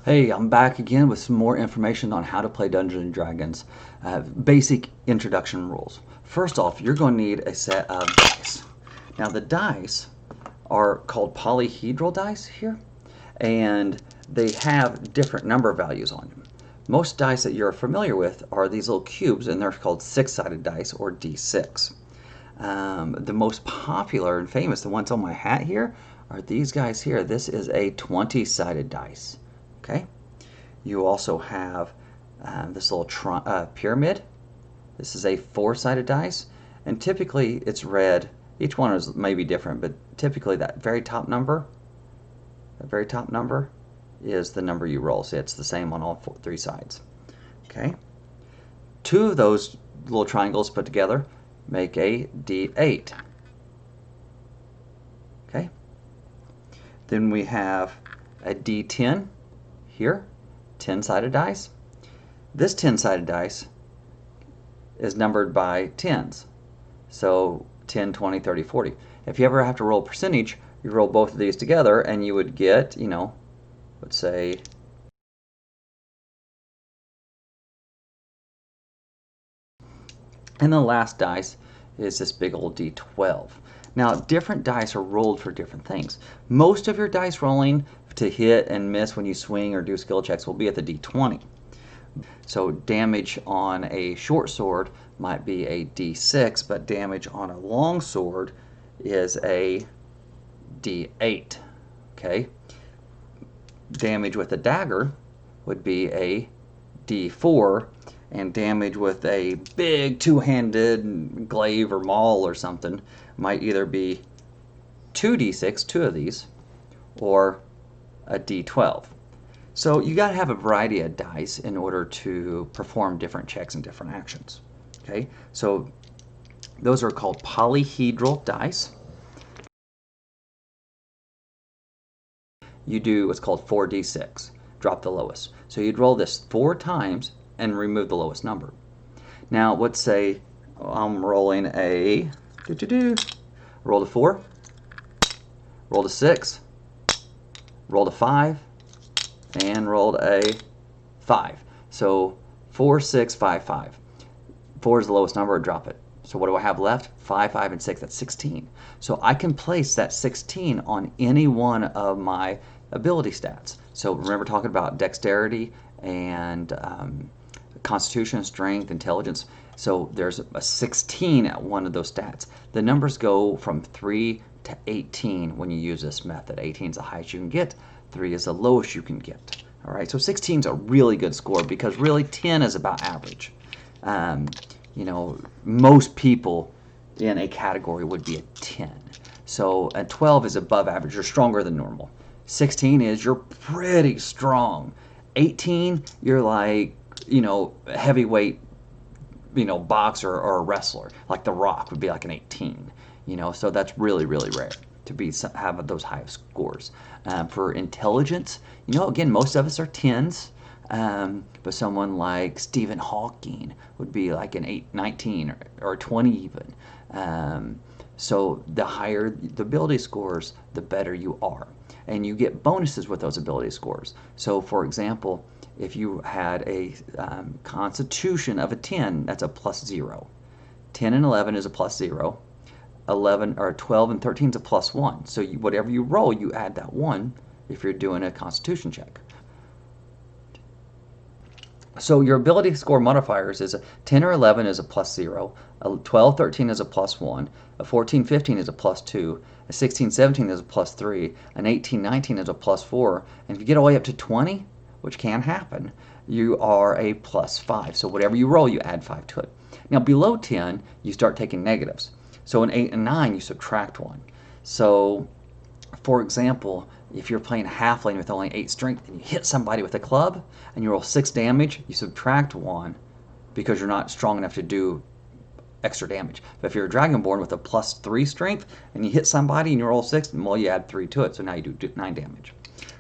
Hey, I'm back again with some more information on how to play Dungeons and Dragons. Basic introduction rules. First off, you're going to need a set of dice. Now, the dice are called polyhedral dice here, and they have different number values on them. Most dice that you're familiar with are these little cubes, and they're called six-sided dice or D6. The most popular and famous, the ones on my hat here, are these guys here. This is a 20-sided dice. Okay. You also have this little pyramid. This is a four-sided dice, and typically it's red. Each one is maybe different, but typically that very top number is the number you roll. So it's the same on all three sides. Okay. Two of those little triangles put together make a D8. Okay. Then we have a D10 here, 10-sided dice. This 10-sided dice is numbered by tens. So 10, 20, 30, 40. If you ever have to roll a percentage, you roll both of these together and you would get, let's say, and the last dice is this big old D12. Now, different dice are rolled for different things. Most of your dice rolling to hit and miss when you swing or do skill checks will be at the D20. So damage on a short sword might be a D6, but damage on a long sword is a D8. Okay? Damage with a dagger would be a D4, and damage with a big two-handed glaive or maul or something might either be 2d6, two of these, or a d12. So you got to have a variety of dice in order to perform different checks and different actions. Okay, so those are called polyhedral dice. You do what's called 4d6, drop the lowest. So you'd roll this 4 times and remove the lowest number. Now, let's say I'm rolling a rolled a 4, rolled a 6, rolled a 5, and rolled a 5. So 4, 6, 5, 5. 4 is the lowest number, drop it. So what do I have left? 5, 5, and 6. That's 16. So I can place that 16 on any one of my ability stats. So remember talking about dexterity and constitution, strength, intelligence. So there's a 16 at one of those stats. The numbers go from 3 to 18 when you use this method. 18 is the highest you can get. 3 is the lowest you can get. All right, so 16 is a really good score because really 10 is about average. Most people in a category would be a 10. So a 12 is above average. You're stronger than normal. 16 is you're pretty strong. 18, you're like, heavyweight, boxer or a wrestler. Like The Rock would be like an 18. So that's really, really rare to have those high scores. For intelligence, again, most of us are 10s. But someone like Stephen Hawking would be like an 19 or 20 even. So the higher the ability scores, the better you are. And you get bonuses with those ability scores. So for example, if you had a constitution of a 10, that's a +0. 10 and 11 is a +0. 11 or 12 and 13 is a +1. So whatever you roll, you add that 1 if you're doing a constitution check. So your ability score modifiers is a 10 or 11 is a +0, a 12, 13 is a +1, a 14, 15 is a +2, a 16, 17 is a +3, an 18, 19 is a +4, and if you get all the way up to 20, which can happen, you are a +5. So whatever you roll, you add 5 to it. Now below 10, you start taking negatives. So in 8 and 9, you subtract 1. So for example, if you're playing halfling with only 8 strength and you hit somebody with a club and you roll 6 damage, you subtract 1 because you're not strong enough to do extra damage. But if you're a dragonborn with a +3 strength and you hit somebody and you roll 6, well, you add 3 to it, so now you do 9 damage.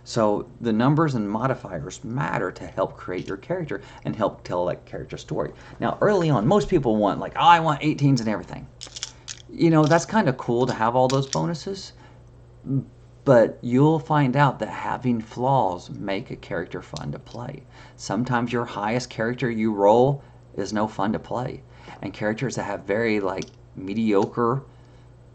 So the numbers and modifiers matter to help create your character and help tell that character story. Now, early on, most people want I want 18s and everything. That's kind of cool to have all those bonuses. But you'll find out that having flaws make a character fun to play. Sometimes your highest character you roll is no fun to play. And characters that have very like mediocre,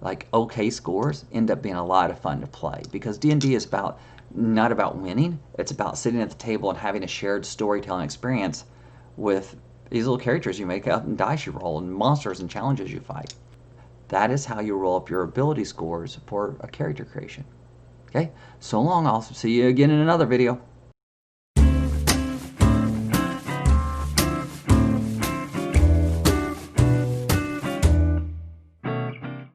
like okay scores end up being a lot of fun to play, because D&D is about not about winning, it's about sitting at the table and having a shared storytelling experience with these little characters you make up and dice you roll and monsters and challenges you fight. That is how you roll up your ability scores for a character creation. Okay, so long. I'll see you again in another video.